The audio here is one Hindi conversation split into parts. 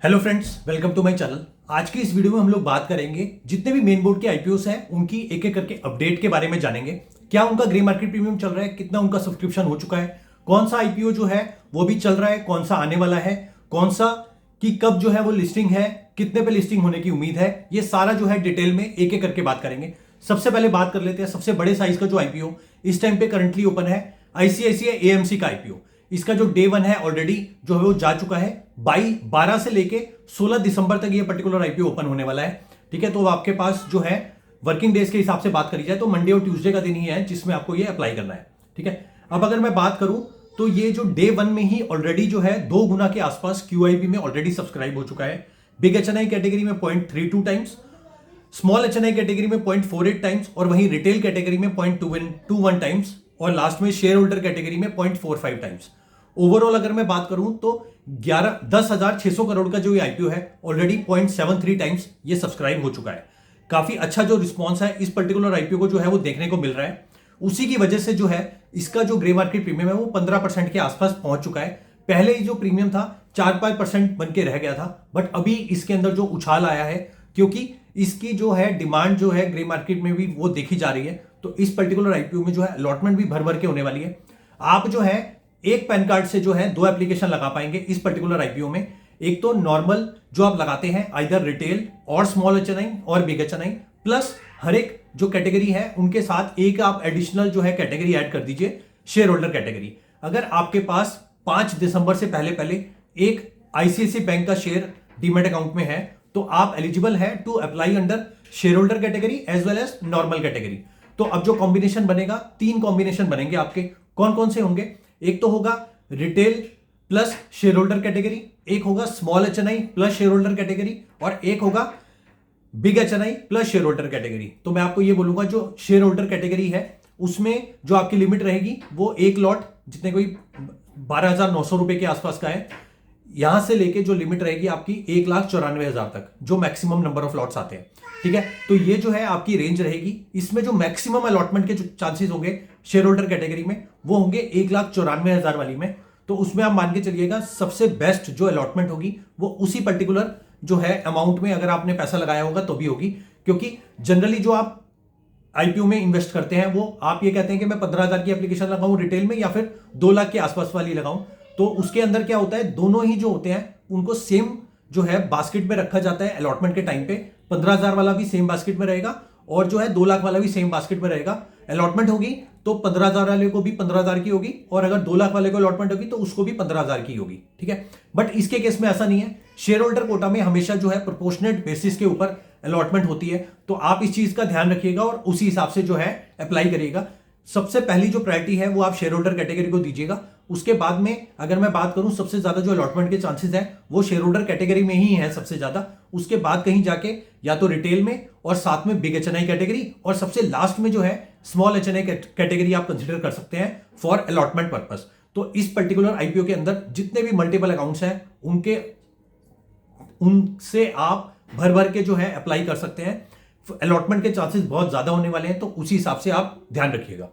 Hello friends, welcome to my channel. आज की इस वीडियो में हम लोग बात करेंगे जितने भी मेन बोर्ड के आईपीओस हैं उनकी एक एक करके अपडेट के बारे में जानेंगे। क्या उनका ग्रे मार्केट प्रीमियम चल रहा है, कितना उनका सब्सक्रिप्शन हो चुका है, कौन सा आईपीओ जो है वो भी चल रहा है, कौन सा आने वाला है, कौन सा की कब जो है वो लिस्टिंग है, कितने पे लिस्टिंग होने की उम्मीद है। ये सारा जो है डिटेल में एक एक करके बात करेंगे। सबसे पहले बात कर लेते हैं सबसे बड़े साइज का जो आईपीओ इस टाइम पे करंटली ओपन है, आईसीआईसीआई एएमसी का आईपीओ। इसका जो डे वन है ऑलरेडी जो है वो जा चुका है। 12 से लेके 16 दिसंबर तक ये पर्टिकुलर आईपीओ ओपन होने वाला है। ठीक है, तो आपके पास जो है वर्किंग डेज के हिसाब से बात करी जाए तो मंडे और ट्यूसडे का दिन ही है जिसमें आपको ये अप्लाई करना है। ठीक है, अब अगर मैं बात करूं तो ये जो डे वन में ही ऑलरेडी जो है 2 गुना के आसपास क्यूआईबी में ऑलरेडी सब्सक्राइब हो चुका है। बिग एचएनआई कैटेगरी में 0.32 टाइम्स, स्मॉल एचएनआई कैटेगरी में 0.48 टाइम्स और वहीं रिटेल कैटेगरी में 0.21 टाइम्स और लास्ट में शेयर होल्डर कैटेगरी में 0.45 टाइम्स। ओवरऑल अगर मैं बात करूं तो 10,600 करोड़ का जो ये आईपीओ है ऑलरेडी 0.73 टाइम्स ये सब्सक्राइब हो चुका है। काफी अच्छा जो रिस्पॉन्स है इस पर्टिकुलर आईपीओ को जो है वो देखने को मिल रहा है। उसी की वजह से जो है इसका जो ग्रे मार्केट प्रीमियम है वो 15% के आसपास पहुंच चुका है। पहले ही जो प्रीमियम था 4-5% बन के रह गया था, बट अभी इसके अंदर जो उछाल आया है क्योंकि इसकी जो है डिमांड जो है ग्रे मार्केट में भी वो देखी जा रही है, तो इस पर्टिकुलर आईपीओ में जो है अलॉटमेंट भी भर भर के होने वाली है। आप जो है एक पैन कार्ड से जो है 2 एप्लीकेशन लगा पाएंगे इस पर्टिकुलर आईपीओ में। एक तो नॉर्मल जो आप लगाते हैं आइदर रिटेल और स्मॉल एचएनआई और बिग एचएनआई, प्लस हर एक जो कैटेगरी है उनके साथ एक आप एडिशनल जो है कैटेगरी ऐड कर दीजिए, शेयर होल्डर कैटेगरी। अगर आपके पास 5 दिसंबर से पहले पहले एक आईसीआईसीआई बैंक का शेयर डीमैट अकाउंट में है तो आप एलिजिबल है to apply under share holder category as well as normal category. तो अब जो कॉम्बिनेशन बनेगा, 3 कॉम्बिनेशन बनेंगे आपके। कौन कौन से होंगे? एक तो होगा retail plus share holder category, एक होगा small HNI plus share holder category और एक होगा big HNI plus share holder category. तो मैं आपको ये बोलूंगा जो शेयर होल्डर कैटेगरी है उसमें जो आपकी लिमिट रहेगी वो एक लॉट जितने कोई 12,900 रुपए के आसपास का है, यहां से लेके जो लिमिट रहेगी आपकी 1,94,000 तक जो मैक्सिमम नंबर ऑफ लॉट्स आते हैं। ठीक है, तो ये जो है आपकी रेंज रहेगी। इसमें जो मैक्सिमम अलॉटमेंट के जो चांसेस होंगे शेयर होल्डर कैटेगरी में वो होंगे 1,94,000 वाली में। तो उसमें आप मान के चलिएगा सबसे बेस्ट जो अलॉटमेंट होगी वो उसी पर्टिकुलर जो है अमाउंट में अगर आपने पैसा लगाया होगा तो भी होगी, क्योंकि जनरली जो आप आईपीओ में इन्वेस्ट करते हैं वो आप ये कहते हैं कि मैं 15,000 की एप्लीकेशन लगाऊं रिटेल में या फिर 2 लाख के आसपास वाली लगाऊं। तो उसके अंदर क्या होता है, दोनों ही जो होते हैं उनको सेम जो है बास्केट में रखा जाता है अलॉटमेंट के टाइम पे। 15,000 वाला भी सेम बास्केट में रहेगा और जो है 2 लाख वाला भी सेम बास्केट में रहेगा। अलॉटमेंट होगी तो 15,000 वाले को भी 15,000 की होगी और अगर 2 लाख वाले को अलॉटमेंट होगी तो उसको भी 15,000 की होगी। ठीक है, बट इसके केस में ऐसा नहीं है। शेयर होल्डर कोटा में हमेशा जो है प्रोपोर्शनेट बेसिस के ऊपर अलॉटमेंट होती है, तो आप इस चीज का ध्यान रखिएगा और उसी हिसाब से जो है अप्लाई करिएगा। सबसे पहली जो प्रायोरिटी है वो आप शेयर होल्डर कैटेगरी को दीजिएगा। उसके बाद में अगर मैं बात करूं सबसे ज्यादा जो अलॉटमेंट के चांसेस हैं वो शेयर होल्डर कैटेगरी में ही है सबसे ज्यादा। उसके बाद कहीं जाके या तो रिटेल में और साथ में बिग एचएनआई कैटेगरी और सबसे लास्ट में जो है स्मॉल एचएनआई कैटेगरी आप कंसीडर कर सकते हैं फॉर अलॉटमेंट पर्पस। तो इस पर्टिकुलर आईपीओ के अंदर जितने भी मल्टीपल अकाउंट्स हैं उनसे आप भर भर के जो है अप्लाई कर सकते हैं। अलॉटमेंट के चांसेस बहुत ज्यादा होने वाले हैं, तो उसी हिसाब से आप ध्यान रखिएगा।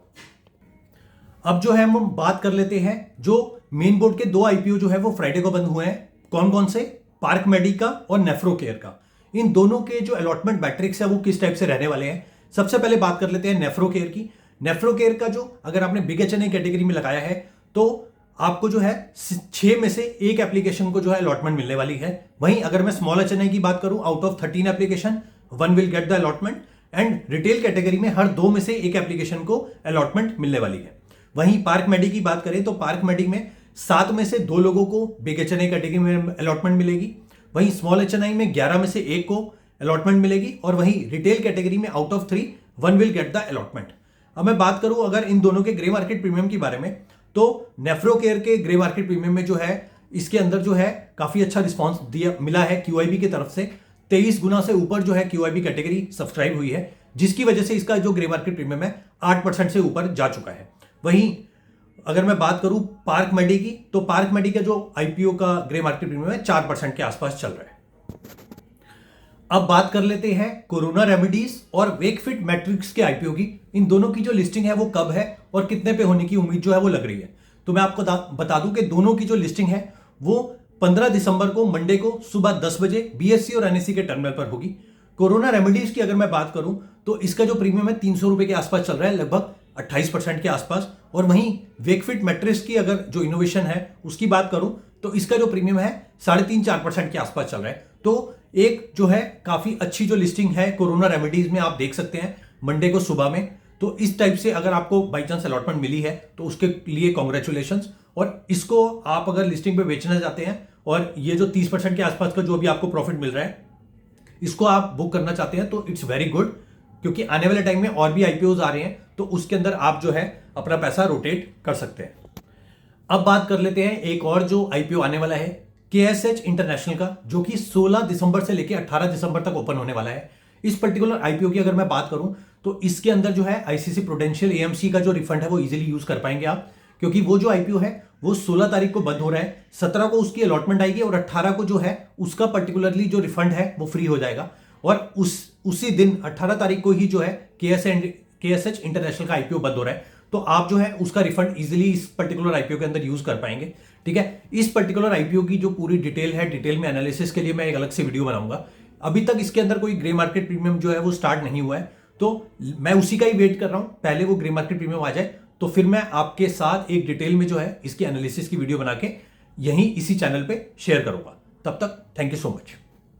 अब जो है हम बात कर लेते हैं जो मेन बोर्ड के 2 आईपीओ जो है वो फ्राइडे को बंद हुए हैं। कौन कौन से? पार्क मेडी का और नेफ्रो केयर का। इन दोनों के जो अलॉटमेंट मैट्रिक्स है वो किस टाइप से रहने वाले हैं। सबसे पहले बात कर लेते हैं नेफ्रो केयर की। नेफ्रो केयर का जो अगर आपने बिग एचएनआई कैटेगरी में लगाया है तो आपको जो है 6 में से 1 एप्लीकेशन को जो है अलॉटमेंट मिलने वाली है। वहीं अगर मैं स्मॉल एचएनआई की बात करूं, out of 13 application 1 will get the allotment and retail category में हर 2 में से 1 एप्लीकेशन को अलॉटमेंट मिलने वाली है। वहीं पार्क मेडी की बात करें तो पार्क मेडी में 7 में से 2 लोगों को बिग एचएनआई कैटेगरी में अलॉटमेंट मिलेगी। वहीं स्मॉल एचएनआई में 11 में से 1 को अलॉटमेंट मिलेगी और वहीं रिटेल कैटेगरी में out of 3 1 will get the allotment. अब मैं बात करूं अगर इन दोनों के ग्रे मार्केट प्रीमियम के बारे में तो नेफ्रो केयर के ग्रे मार्केट प्रीमियम में जो है इसके अंदर जो है काफी अच्छा रिस्पॉन्स मिला है क्यूआईबी की तरफ से। 23 गुना से ऊपर जो है क्यूआईबी कैटेगरी सब्सक्राइब हुई है, जिसकी वजह से इसका जो ग्रे मार्केट प्रीमियम है 8% से ऊपर जा चुका है। वहीं अगर मैं बात करूं पार्क मेडी की तो पार्क मेडी का जो आईपीओ का ग्रे मार्केट प्रीमियम है 4% के आसपास चल रहा है। अब बात कर लेते हैं कोरोना रेमेडीज और वेकफिट मैट्रिक्स के आईपीओ की। इन दोनों की जो लिस्टिंग है वो कब है और कितने पे होने की उम्मीद जो है वो लग रही है। तो मैं आपको बता दूं कि दोनों की जो लिस्टिंग है वो 15 दिसंबर को मंडे को सुबह 10 बजे बीएससी और एनएससी के टर्मिनल पर होगी। कोरोना रेमेडीज की अगर मैं बात करूं तो इसका जो प्रीमियम है 300 रुपए के आसपास चल रहा है, लगभग 28% के आसपास। और वहीं वेकफिट मैट्रेस की अगर जो इनोवेशन है उसकी बात करूं तो इसका जो प्रीमियम है 3.5-4% के आसपास चल रहा है। तो एक जो है काफी अच्छी जो लिस्टिंग है कोरोना रेमेडीज में आप देख सकते हैं मंडे को सुबह में। तो इस टाइप से अगर आपको बाई चांस अलॉटमेंट मिली है तो उसके लिए कॉन्ग्रेचुलेशन। और इसको आप अगर लिस्टिंग पे बेचना चाहते हैं और ये जो 30% के आसपास का जो भी आपको प्रॉफिट मिल रहा है इसको आप बुक करना चाहते हैं तो इट्स वेरी गुड, क्योंकि आने वाले टाइम में और भी आईपीओज आ रहे हैं तो उसके अंदर आप जो है अपना पैसा रोटेट कर सकते हैं। अब बात कर लेते हैं एक और जो आईपीओ आने वाला है केएसएच इंटरनेशनल का, जो कि 16 दिसंबर से लेकर 18 दिसंबर तक ओपन होने वाला है। इस पर्टिकुलर आईपीओ की अगर मैं बात करूं तो इसके अंदर जो है आईसीसी प्रूडेंशियल एएमसी का जो रिफंड है वो इजीली यूज कर पाएंगे आप, क्योंकि वो जो आईपीओ है वो 16 तारीख को बंद हो रहा है, 17 को उसकी अलॉटमेंट आएगी और 18 को जो है उसका पर्टिकुलरली जो रिफंड है वो फ्री हो जाएगा। और उसी दिन 18 तारीख को ही जो है केएसएच इंटरनेशनल का आईपीओ बंद हो रहा है, तो आप जो है उसका रिफंड इजीली इस पर्टिकुलर आईपीओ के अंदर यूज कर पाएंगे। ठीक है, इस पर्टिकुलर आईपीओ की जो पूरी डिटेल है, डिटेल में एनालिसिस के लिए मैं एक अलग से वीडियो बनाऊंगा। अभी तक इसके अंदर कोई ग्रे मार्केट प्रीमियम जो है वो स्टार्ट नहीं हुआ है, तो मैं उसी का ही वेट कर रहा हूं, पहले वो ग्रे मार्केट प्रीमियम आ जाए तो फिर मैं आपके साथ एक डिटेल में जो है इसकी एनालिसिस की वीडियो बना के यहीं इसी चैनल पे शेयर करूंगा। तब तक थैंक यू सो मच।